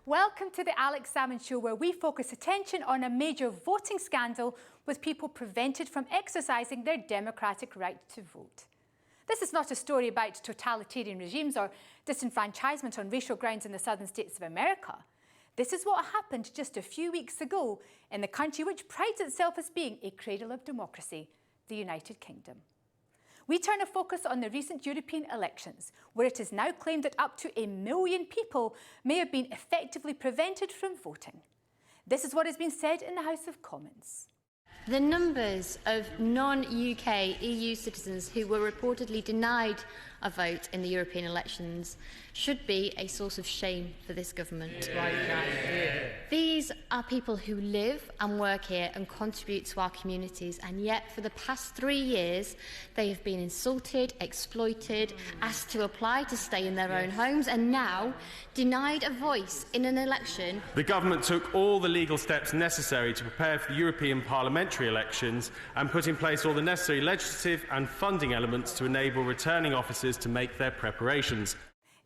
Welcome to the Alex Salmond Show, where we focus attention on a major voting scandal with people prevented from exercising their democratic right to vote. This is not a story about totalitarian regimes or disenfranchisement on racial grounds in the southern states of America. This is what happened just a few weeks ago in the country which prides itself as being a cradle of democracy, the United Kingdom. We turn a focus on the recent European elections, where it is now claimed that up to 1 million people may have been effectively prevented from voting. This is what has been said in the House of Commons. The numbers of non-UK EU citizens who were reportedly denied a vote in the European elections should be a source of shame for this government. These are people who live and work here and contribute to our communities, and yet for the past 3 years they have been insulted, exploited, asked to apply to stay in their own homes, and now denied a voice in an election. The government took all the legal steps necessary to prepare for the European parliamentary elections and put in place all the necessary legislative and funding elements to enable returning officers to make their preparations.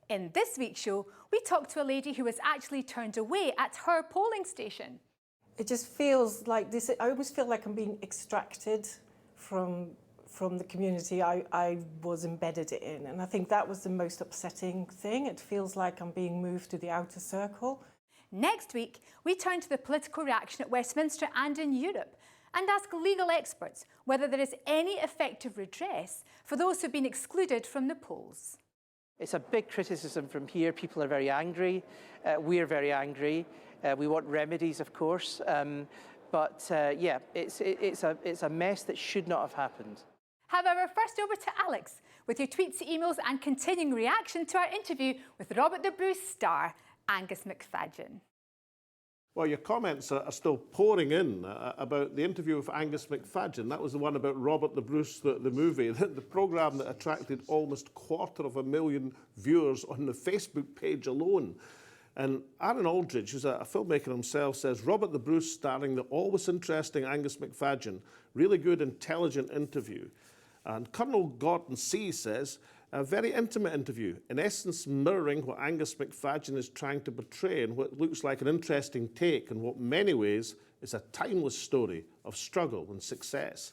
In this week's show, we talked to a lady who was actually turned away at her polling station. It just feels like this. I always feel like I'm being extracted from the community I was embedded in. And I think that was the most upsetting thing. It feels like I'm being moved to the outer circle. Next week, we turn to the political reaction at Westminster and in Europe and ask legal experts whether there is any effective redress for those who've been excluded from the polls. It's a big criticism from here. People are very angry. We're very angry. We want remedies, of course. Yeah, it's a mess that should not have happened. However, first over to Alex with your tweets, emails and continuing reaction to our interview with Robert the Bruce star, Angus McFadden. Well, your comments are still pouring in about the interview with Angus McFadden. That was the one about Robert the Bruce, the movie, the programme that attracted almost 250,000 viewers on the Facebook page alone. And Aaron Aldridge, who's a filmmaker himself, says, Robert the Bruce starring the always interesting Angus McFadden. Really good, intelligent interview. And Colonel Gordon C. says, a very intimate interview, in essence mirroring what Angus McFadden is trying to portray in what looks like an interesting take in what many ways is a timeless story of struggle and success.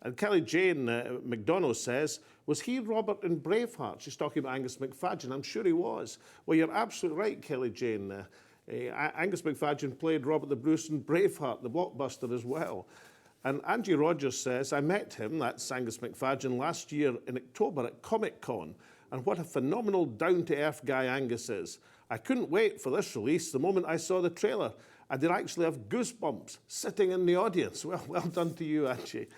And Kelly Jane McDonough says, was he Robert in Braveheart? She's talking about Angus McFadden. I'm sure he was. Well, you're absolutely right, Kelly Jane. Angus McFadden played Robert the Bruce in Braveheart, the blockbuster as well. And Angie Rogers says, I met him, that's Angus McFadden, last year in October at Comic-Con, and what a phenomenal down-to-earth guy Angus is. I couldn't wait for this release the moment I saw the trailer. I did actually have goosebumps sitting in the audience. Well done to you, Angie.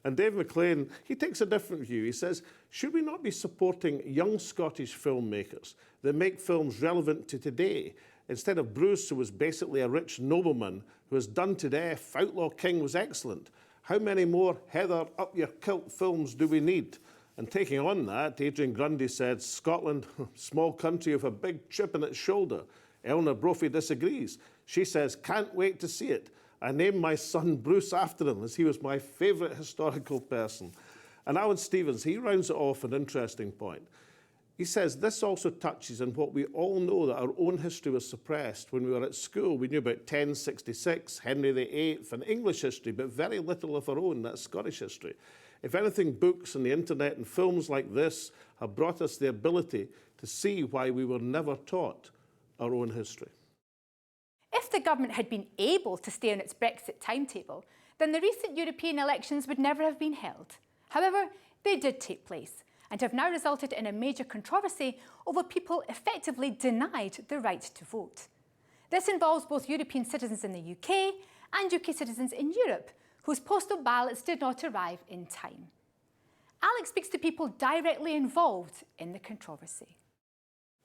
And Dave McLean, he takes a different view. He says, should we not be supporting young Scottish filmmakers that make films relevant to today? Instead of Bruce, who was basically a rich nobleman who was done to death, Outlaw King was excellent. How many more Heather up-your-kilt films do we need? And taking on that, Adrian Grundy said, Scotland, small country with a big chip in its shoulder. Eleanor Brophy disagrees. She says, can't wait to see it. I named my son Bruce after him, as he was my favourite historical person. And Alan Stevens, he rounds it off an interesting point. He says, this also touches on what we all know, that our own history was suppressed. When we were at school, we knew about 1066, Henry VIII, and English history, but very little of our own, that's Scottish history. If anything, books and the internet and films like this have brought us the ability to see why we were never taught our own history. If the government had been able to stay on its Brexit timetable, then the recent European elections would never have been held. However, they did take place, and have now resulted in a major controversy over people effectively denied the right to vote. This involves both European citizens in the UK and UK citizens in Europe, whose postal ballots did not arrive in time. Alex speaks to people directly involved in the controversy.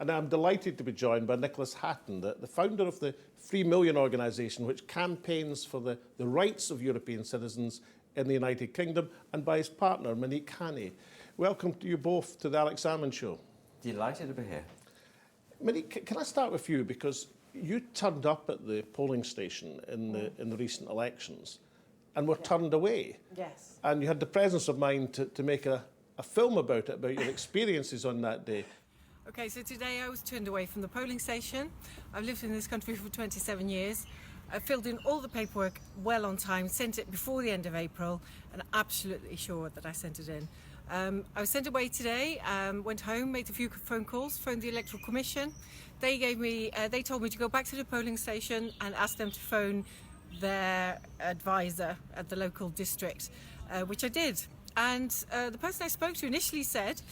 And I'm delighted to be joined by Nicholas Hatton, the founder of the 3 Million organisation, which campaigns for the rights of European citizens in the United Kingdom, and by his partner, Monique Haney. Welcome to you both to the Alex Salmond Show. Delighted to be here. Monique, can I start with you? Because you turned up at the polling station in the recent elections and were turned away. Yes. And you had the presence of mind to make a film about it, about your experiences on that day. Okay, so today I was turned away from the polling station. I've lived in this country for 27 years. I filled in all the paperwork well on time, sent it before the end of April, and absolutely sure that I sent it in. I was sent away today, went home, made a few phone calls, phoned the Electoral Commission. They told me to go back to the polling station and ask them to phone their advisor at the local district, which I did. And the person I spoke to initially said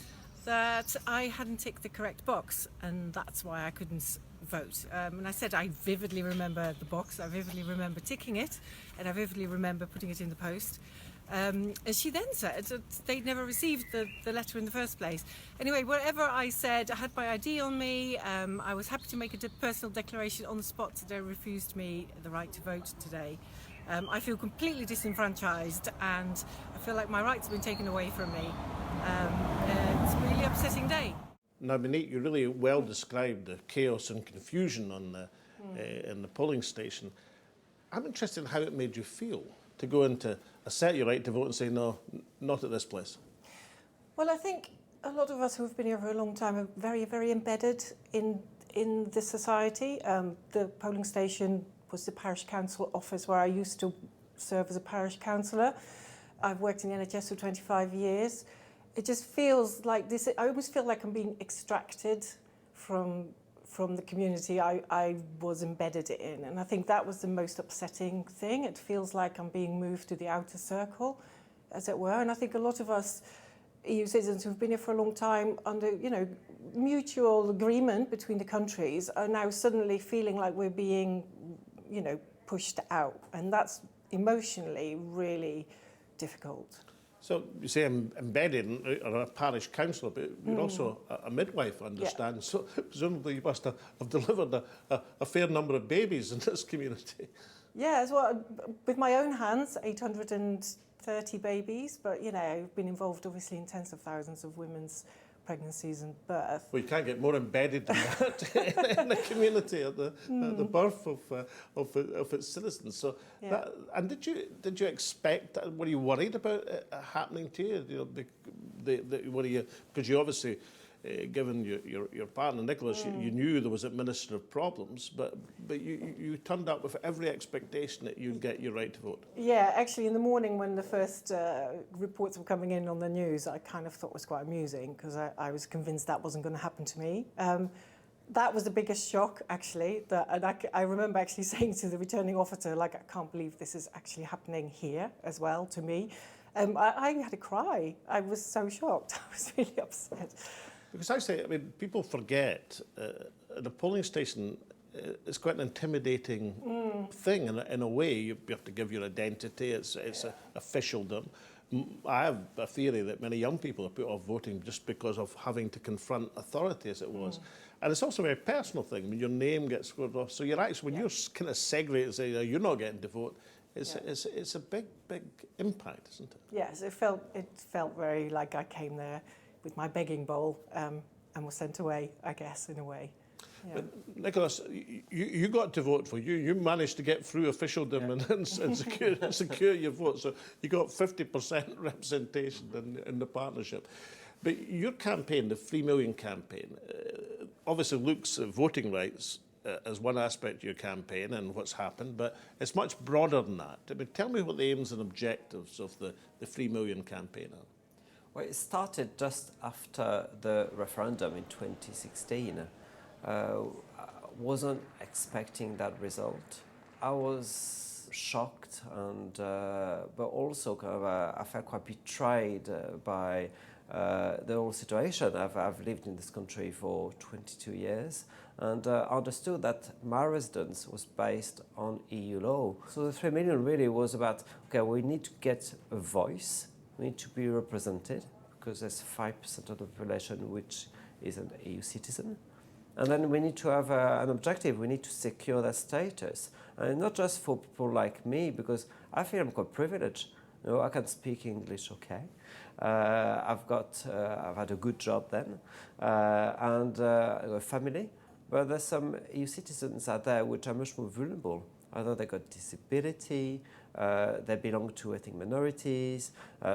that I hadn't ticked the correct box, and that's why I couldn't vote. And I said I vividly remember the box, I vividly remember ticking it, and I vividly remember putting it in the post. And she then said that they'd never received the letter in the first place. Anyway, whatever I said, I had my ID on me. I was happy to make a personal declaration on the spot that they refused me the right to vote today. I feel completely disenfranchised, and I feel like my rights have been taken away from me. It's a really upsetting day. Now, Monique, you really well described the chaos and confusion on in the polling station. I'm interested in how it made you feel to go into assert your right to vote and say, no, not at this place. Well, I think a lot of us who have been here for a long time are very, very embedded in the society. The polling station was the parish council office where I used to serve as a parish councillor. I've worked in the NHS for 25 years. It just feels like this, I almost feel like I'm being extracted from the community I was embedded in. And I think that was the most upsetting thing. It feels like I'm being moved to the outer circle, as it were. And I think a lot of us EU citizens who've been here for a long time under, mutual agreement between the countries are now suddenly feeling like we're being, pushed out. And that's emotionally really difficult. So you say I'm embedded or a parish councillor, but you're also a midwife, I understand. Yeah. So presumably you must have delivered a fair number of babies in this community. Yeah, well, with my own hands, 830 babies, but I've been involved obviously in tens of thousands of women's pregnancies and birth. Well, you can't get more embedded than that in the community at the birth of its citizens. So, yeah. And did you expect? Were you worried about it happening to you? Because you obviously, given your partner Nicholas, you knew there was administrative problems, but you turned up with every expectation that you'd get your right to vote. Yeah, actually, in the morning when the first reports were coming in on the news, I kind of thought it was quite amusing because I was convinced that wasn't going to happen to me. That was the biggest shock, actually. I remember actually saying to the returning officer, I can't believe this is actually happening here as well to me. I had to cry. I was so shocked. I was really upset. Because I say, people forget the polling station is quite an intimidating thing in a way. You have to give your identity. It's officialdom. I have a theory that many young people are put off voting just because of having to confront authority, as it was. And it's also a very personal thing. Your name gets scored off. So you're actually, when you're kind of segregated and say you're not getting to vote, it's a big impact, isn't it? Yes, it felt very like I came there with my begging bowl and was sent away, I guess, in a way. Yeah. But Nicholas, you got to vote for you. You managed to get through officialdom and secure your vote. So you got 50% representation in the partnership. But your campaign, the 3 Million campaign, obviously looks at voting rights as one aspect of your campaign and what's happened, but it's much broader than that. Tell me what the aims and objectives of the 3 Million campaign are. Well, it started just after the referendum in 2016. I wasn't expecting that result. I was shocked, and but also I felt quite betrayed by the whole situation. I've lived in this country for 22 years and understood that my residence was based on EU law. So the 3 million really was about, okay, we need to get a voice. We need to be represented because there's 5% of the population which is an EU citizen. And then we need to have an objective. We need to secure that status. And not just for people like me, because I feel I'm quite privileged. I can speak English okay. I've had a good job then, and a family. But there's some EU citizens out there which are much more vulnerable. Either they got disability, they belong to ethnic minorities,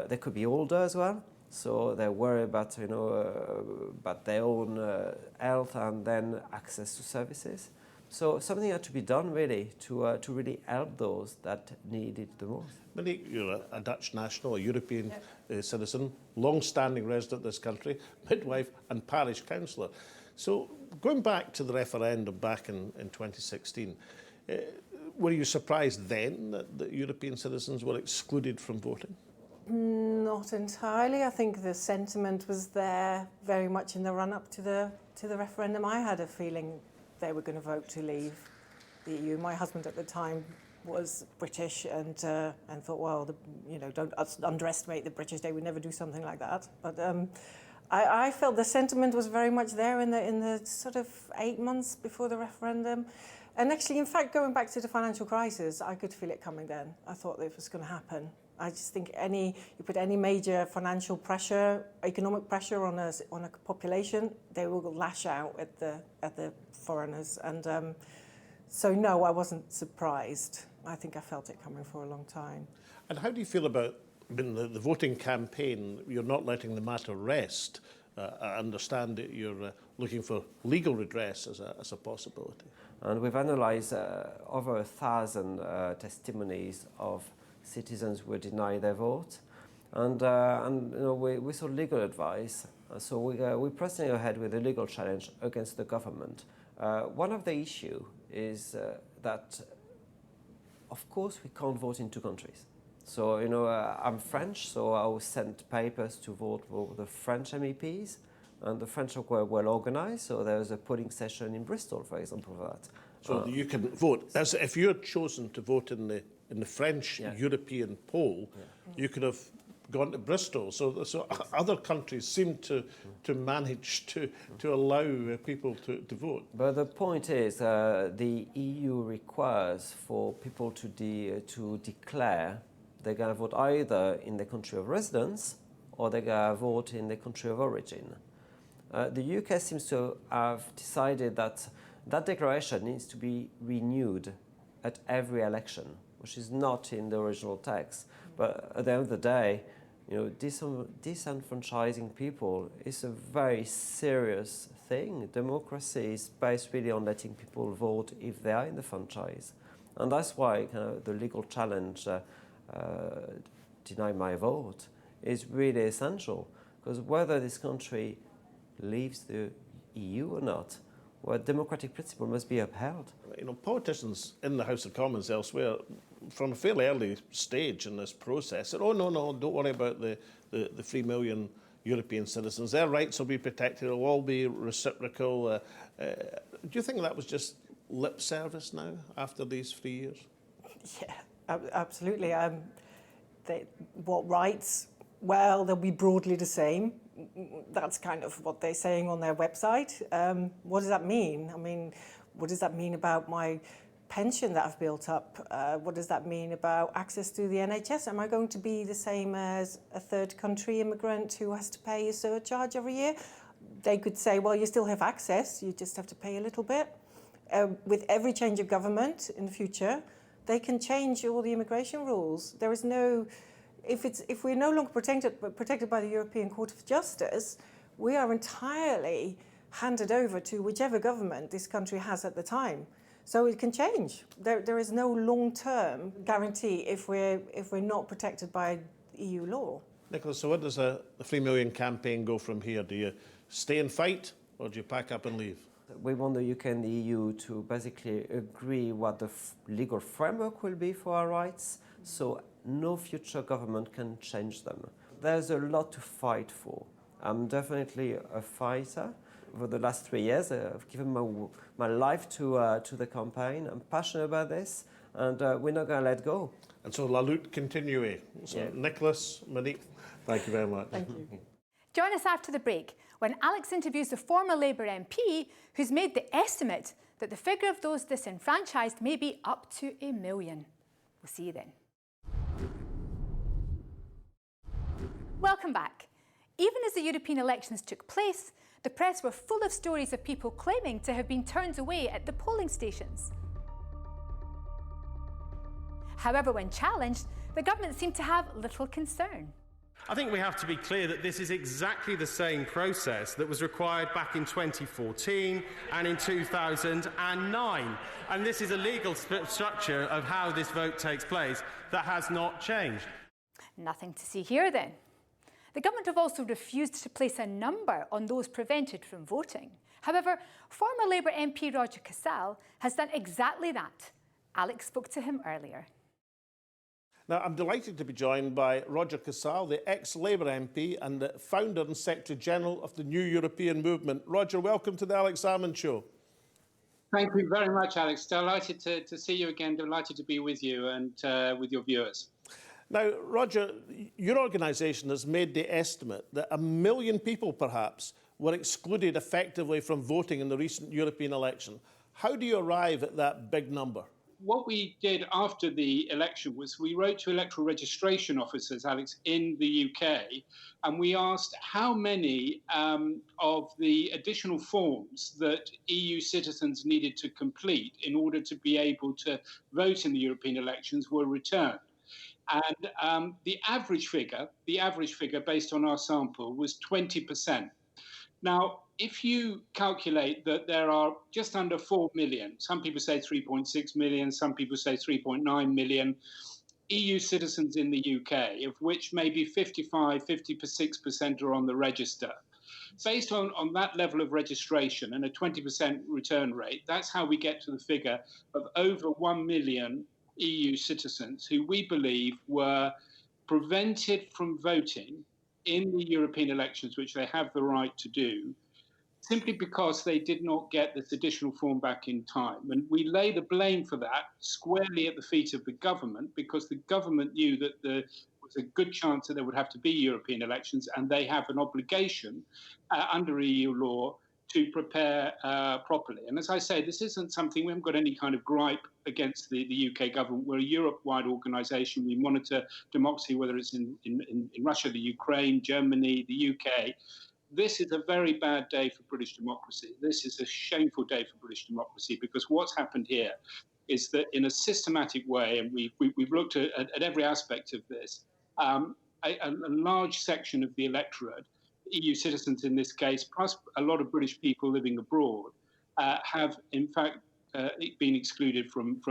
they could be older as well. So they worry about, about their own health and then access to services. So something had to be done really to really help those that need it the most. Monique, you're a Dutch national, a European citizen, long-standing resident of this country, midwife and parish councillor. So going back to the referendum back in 2016, were you surprised then that European citizens were excluded from voting? Not entirely. I think the sentiment was there very much in the run-up to the referendum. I had a feeling they were going to vote to leave the EU. My husband at the time was British and thought, well, don't underestimate the British. They would never do something like that. But I felt the sentiment was very much there in the sort of 8 months before the referendum. And actually, in fact, going back to the financial crisis, I could feel it coming then. I thought it was going to happen. I just think you put any major financial pressure, economic pressure on a population, they will lash out at the foreigners. And so no, I wasn't surprised. I think I felt it coming for a long time. And how do you feel about the voting campaign? You're not letting the matter rest. I understand that you're looking for legal redress as a possibility. And we've analysed over 1,000 testimonies of citizens who were denied their vote, and we sought legal advice. So we're pressing ahead with a legal challenge against the government. One of the issues is that, of course, we can't vote in two countries. So I'm French, so I was sent papers to vote for the French MEPs, and the French were well organised. So there was a polling session in Bristol, for example, for that. So you can vote. As if you're chosen to vote in the French European poll, you could have gone to Bristol. So other countries seem to manage to allow people to vote. But the point is, the EU requires for people to declare they're going to vote either in the country of residence or they're going to vote in the country of origin. The UK seems to have decided that declaration needs to be renewed at every election, which is not in the original text. But at the end of the day, disenfranchising people is a very serious thing. Democracy is based really on letting people vote if they are in the franchise. And that's why the legal challenge, deny my vote, is really essential. Because whether this country leaves the EU or not, democratic principle must be upheld. Politicians in the House of Commons elsewhere, from a fairly early stage in this process, said, oh, no, don't worry about the 3 million European citizens. Their rights will be protected. It'll all be reciprocal. Do you think that was just lip service now after these 3 years? Yeah, absolutely. What rights? Well, they'll be broadly the same. That's kind of what they're saying on their website. What does that mean? I mean, what does that mean about my pension that I've built up? What does that mean about access to the NHS? Am I going to be the same as a third country immigrant who has to pay a surcharge every year? They could say, well, you still have access, you just have to pay a little bit. With every change of government in the future, they can change all the immigration rules. There is no... If we're no longer protected by the European Court of Justice, we are entirely handed over to whichever government this country has at the time. So it can change. There is no long-term guarantee if we're not protected by EU law. Nicholas, so where does the 3 million campaign go from here? Do you stay and fight, or do you pack up and leave? We want the UK and the EU to basically agree what the legal framework will be for our rights, so no future government can change them. There's a lot to fight for. I'm definitely a fighter. Over the last 3 years, I've given my life to the campaign. I'm passionate about this, and we're not going to let go. And so la lutte continue. So Nicholas, Monique, thank you very much. Thank you. Join us after the break when Alex interviews the former Labour MP who's made the estimate that the figure of those disenfranchised may be up to 1 million. We'll see you then. Welcome back. Even as the European elections took place, the press were full of stories of people claiming to have been turned away at the polling stations. However, when challenged, the government seemed to have little concern. I think we have to be clear that this is exactly the same process that was required back in 2014 and in 2009. And this is a legal structure of how this vote takes place that has not changed. Nothing to see here then. The government have also refused to place a number on those prevented from voting. However, former Labour MP Roger Casall has done exactly that. Alex spoke to him earlier. Now, I'm delighted to be joined by Roger Casall, the ex-Labour MP and the founder and Secretary-General of the New European Movement. Roger, welcome to the Alex Salmond Show. Thank you very much, Alex. Delighted to see you again, delighted to be with you and with your viewers. Now, Roger, your organisation has made the estimate that 1 million people, perhaps, were excluded effectively from voting in the recent European election. How do you arrive at that big number? What we did after the election was we wrote to electoral registration officers, Alex, in the UK, and we asked how many of the additional forms that EU citizens needed to complete in order to be able to vote in the European elections were returned. And the average figure based on our sample was 20%. Now, if you calculate that there are just under 4 million, some people say 3.6 million, some people say 3.9 million EU citizens in the UK, of which maybe 56% are on the register. Based on that level of registration and a 20% return rate, that's how we get to the figure of over 1 million EU citizens who we believe were prevented from voting in the European elections, which they have the right to do, simply because they did not get this additional form back in time. And we lay the blame for that squarely at the feet of the government, because the government knew that there was a good chance that there would have to be European elections, and they have an obligation under EU law to prepare properly. And as I say, this isn't something, we haven't got any kind of gripe against the UK government. We're a Europe-wide organisation. We monitor democracy, whether it's in Russia, the Ukraine, Germany, the UK. This is a very bad day for British democracy. This is a shameful day for British democracy, because what's happened here is that in a systematic way, and we've looked at every aspect of this, a large section of the electorate, EU citizens in this case, plus a lot of British people living abroad, have in fact been excluded from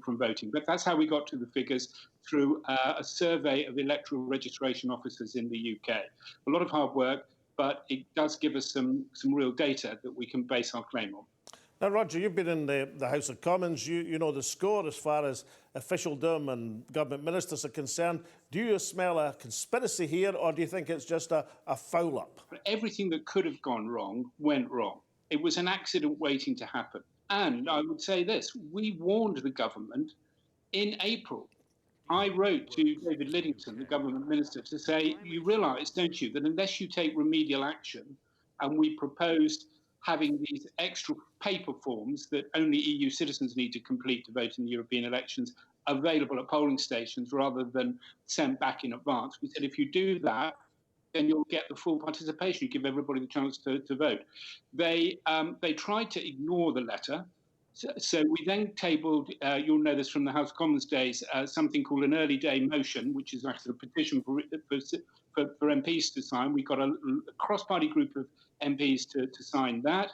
voting. But that's how we got to the figures, through a survey of electoral registration officers in the UK. A lot of hard work, but it does give us some real data that we can base our claim on. Now, Roger, you've been in the House of Commons. You know the score as far as officialdom and government ministers are concerned. Do you smell a conspiracy here, or do you think it's just a foul-up? Everything that could have gone wrong went wrong. It was an accident waiting to happen. And I would say this, we warned the government in April. I wrote to David Lidington, the government minister, to say, you realise, don't you, that unless you take remedial action, and we proposed having these extra paper forms that only EU citizens need to complete to vote in the European elections available at polling stations rather than sent back in advance. We said, if you do that, then you'll get the full participation. You give everybody the chance to vote. They tried to ignore the letter. So we then tabled, you'll know this from the House of Commons days, something called an early day motion, which is actually a petition for MPs to sign. We got a cross-party group of MPs to sign that.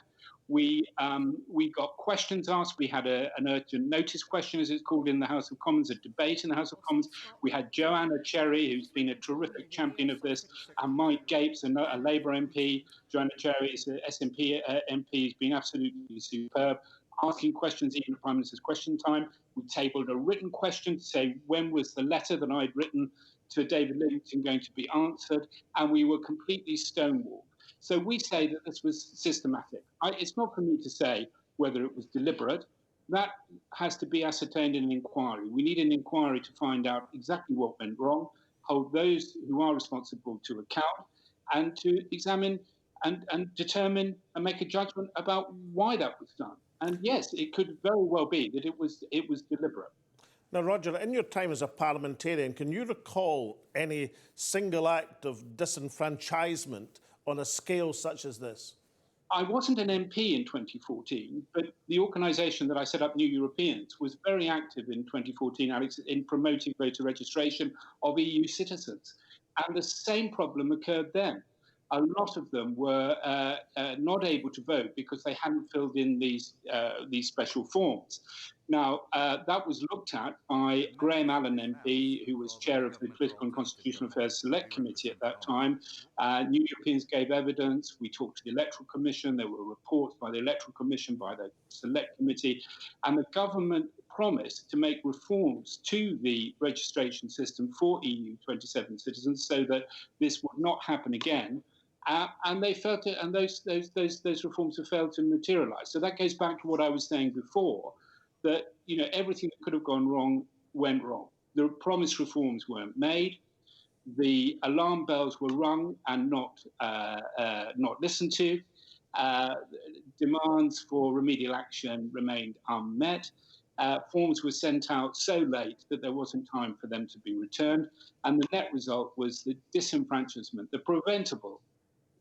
We got questions asked. We had an urgent notice question, as it's called in the House of Commons, a debate in the House of Commons. We had Joanna Cherry, who's been a terrific champion of this, and Mike Gapes, a Labour MP. Joanna Cherry is an SNP MP, has been absolutely superb, asking questions even at Prime Minister's question time. We tabled a written question to say when was the letter that I'd written to David Lidington going to be answered, and we were completely stonewalled. So we say that this was systematic. It's not for me to say whether it was deliberate. That has to be ascertained in an inquiry. We need an inquiry to find out exactly what went wrong, hold those who are responsible to account, and to examine and determine and make a judgment about why that was done. And yes, it could very well be that it was deliberate. Now, Roger, in your time as a parliamentarian, can you recall any single act of disenfranchisement on a scale such as this? I wasn't an MP in 2014, but the organisation that I set up, New Europeans, was very active in 2014, Alex, in promoting voter registration of EU citizens. And the same problem occurred then. A lot of them were not able to vote because they hadn't filled in these special forms. Now, that was looked at by Graham Allen MP, who was chair of the Political and Constitutional Affairs Select Committee at that time. New Europeans gave evidence. We talked to the Electoral Commission. There were reports by the Electoral Commission, by the Select Committee. And the government promised to make reforms to the registration system for EU 27 citizens so that this would not happen again. And they failed to, and those reforms have failed to materialise. So that goes back to what I was saying before, that everything that could have gone wrong went wrong. The promised reforms weren't made. The alarm bells were rung and not listened to. Demands for remedial action remained unmet. Forms were sent out so late that there wasn't time for them to be returned. And the net result was the disenfranchisement, the preventable,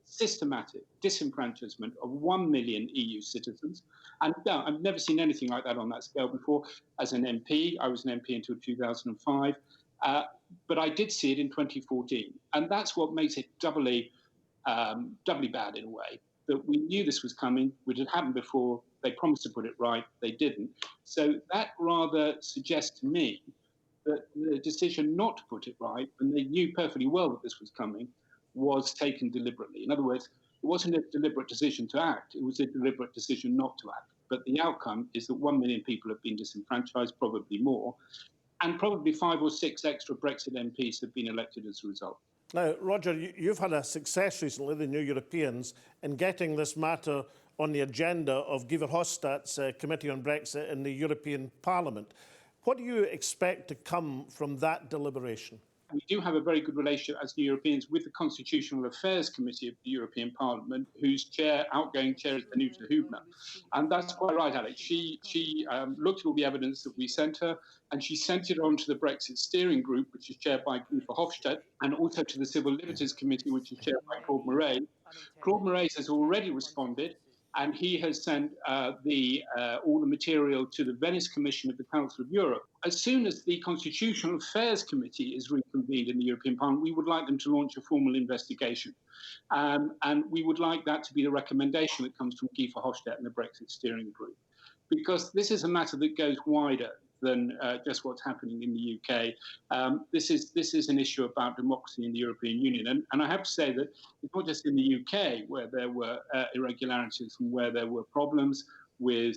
systematic disenfranchisement of 1 million EU citizens. And no, I've never seen anything like that on that scale before. As an MP, I was an MP until 2005, but I did see it in 2014. And that's what makes it doubly bad in a way, that we knew this was coming, which had happened before. They promised to put it right, they didn't. So that rather suggests to me that the decision not to put it right, and they knew perfectly well that this was coming, was taken deliberately. In other words, it wasn't a deliberate decision to act, it was a deliberate decision not to act. But the outcome is that 1 million people have been disenfranchised, probably more, and probably 5 or 6 extra Brexit MPs have been elected as a result. Now, Roger, you've had a success recently, the New Europeans, in getting this matter on the agenda of Guy Verhofstadt's Committee on Brexit in the European Parliament. What do you expect to come from that deliberation? We do have a very good relationship as New Europeans with the Constitutional Affairs Committee of the European Parliament, whose outgoing chair is Danuta Hübner. And that's quite right, Alex. She looked at all the evidence that we sent her, and she sent it on to the Brexit Steering Group, which is chaired by Guy Verhofstadt, and also to the Civil Liberties Committee, which is chaired by Claude Moraes. Claude Moraes has already responded, and he has sent all the material to the Venice Commission of the Council of Europe. As soon as the Constitutional Affairs Committee is reconvened in the European Parliament, we would like them to launch a formal investigation. And we would like that to be the recommendation that comes from Guy Verhofstadt and the Brexit Steering Group. Because this is a matter that goes wider than just what's happening in the UK. This is an issue about democracy in the European Union. And I have to say that it's not just in the UK where there were irregularities and where there were problems with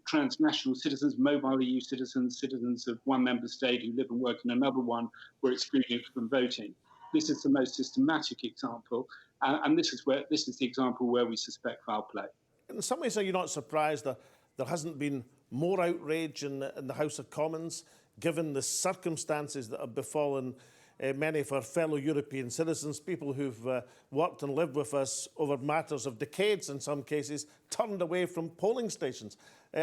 transnational citizens, mobile EU citizens, citizens of one member state who live and work in another one were excluded from voting. This is the most systematic example. And this is the example where we suspect foul play. In some ways, are you not surprised that there hasn't been more outrage in the House of Commons, given the circumstances that have befallen many of our fellow European citizens, people who've worked and lived with us over matters of decades, in some cases, turned away from polling stations?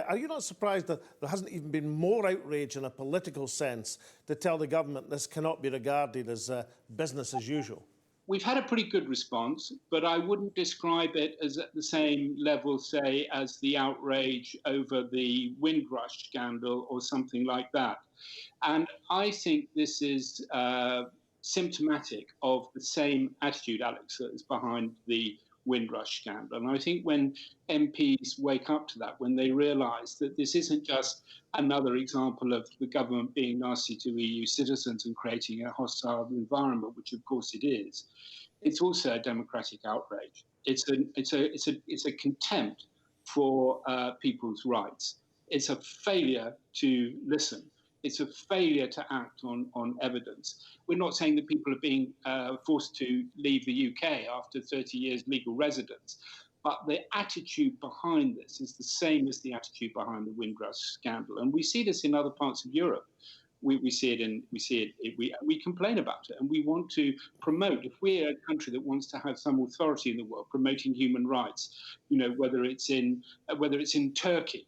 Are you not surprised that there hasn't even been more outrage in a political sense to tell the government this cannot be regarded as business as usual? We've had a pretty good response, but I wouldn't describe it as at the same level, say, as the outrage over the Windrush scandal or something like that. And I think this is symptomatic of the same attitude, Alex, that is behind the Windrush scandal. And I think when MPs wake up to that, when they realise that this isn't just another example of the government being nasty to EU citizens and creating a hostile environment, which of course it is, it's also a democratic outrage. It's a contempt for people's rights. It's a failure to listen. It's a failure to act on evidence. We're not saying that people are being forced to leave the UK after 30 years legal residence, but the attitude behind this is the same as the attitude behind the Windrush scandal. And we see this in other parts of Europe. We complain about it, and we want to promote. If we're a country that wants to have some authority in the world promoting human rights, whether it's in Turkey,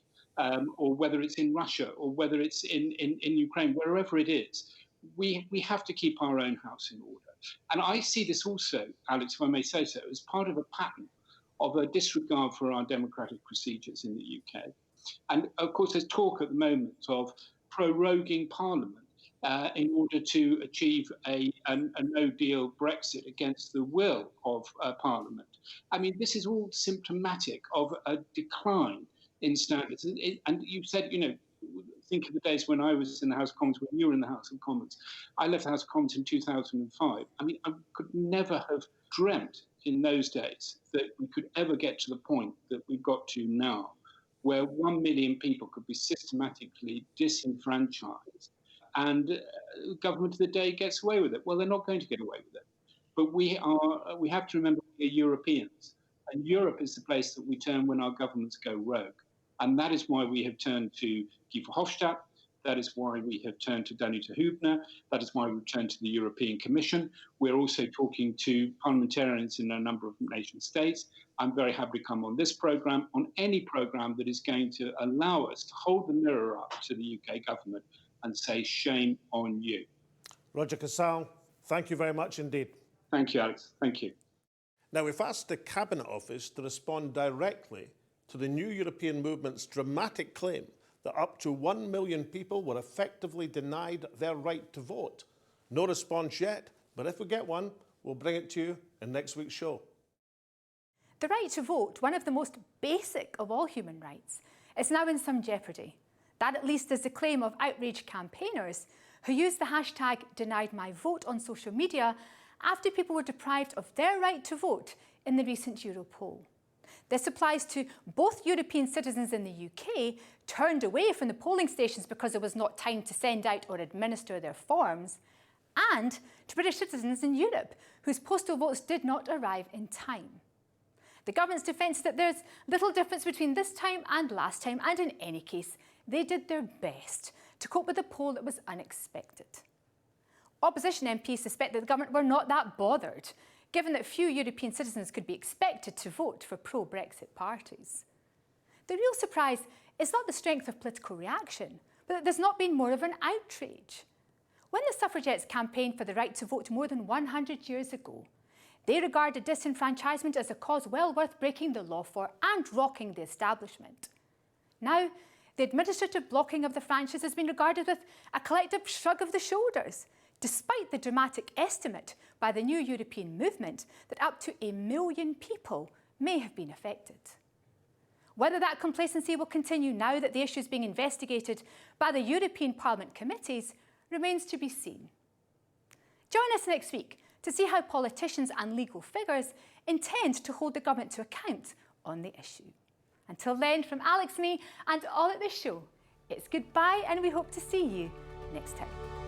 or whether it's in Russia, or whether it's in Ukraine, wherever it is, we have to keep our own house in order. And I see this also, Alex, if I may say so, as part of a pattern of a disregard for our democratic procedures in the UK. And of course, there's talk at the moment of proroguing Parliament. in order to achieve a no-deal Brexit against the will of Parliament. I mean, this is all symptomatic of a decline in standards. And you said, think of the days when I was in the House of Commons, when you were in the House of Commons. I left the House of Commons in 2005. I mean, I could never have dreamt in those days that we could ever get to the point that we've got to now, where 1 million people could be systematically disenfranchised, and government of the day gets away with it. Well, they're not going to get away with it. But we have to remember we're Europeans, and Europe is the place that we turn when our governments go rogue. And that is why we have turned to Guy Verhofstadt. That is why we have turned to Danuta Hübner. That is why we've turned to the European Commission. We're also talking to parliamentarians in a number of nation states. I'm very happy to come on this programme, on any programme that is going to allow us to hold the mirror up to the UK government and say, shame on you. Roger Casal, thank you very much indeed. Thank you, Alex. Thank you. Now, we've asked the Cabinet Office to respond directly to the New European Movement's dramatic claim that up to 1 million people were effectively denied their right to vote. No response yet, but if we get one, we'll bring it to you in next week's show. The right to vote, one of the most basic of all human rights, is now in some jeopardy. That at least is the claim of outraged campaigners who used the hashtag #DeniedMyVote on social media after people were deprived of their right to vote in the recent Europoll. This applies to both European citizens in the UK turned away from the polling stations because there was not time to send out or administer their forms, and to British citizens in Europe whose postal votes did not arrive in time. The government's defence is that there's little difference between this time and last time, and in any case, they did their best to cope with a poll that was unexpected. Opposition MPs suspect that the government were not that bothered, given that few European citizens could be expected to vote for pro-Brexit parties. The real surprise is not the strength of political reaction, but that there's not been more of an outrage. When the suffragettes campaigned for the right to vote more than 100 years ago, they regarded disenfranchisement as a cause well worth breaking the law for and rocking the establishment. Now, the administrative blocking of the franchise has been regarded with a collective shrug of the shoulders, despite the dramatic estimate by the New European Movement that up to 1 million people may have been affected. Whether that complacency will continue now that the issue is being investigated by the European Parliament committees remains to be seen. Join us next week to see how politicians and legal figures intend to hold the government to account on the issue. Until then, from Alex, me, and all at this show, it's goodbye, and we hope to see you next time.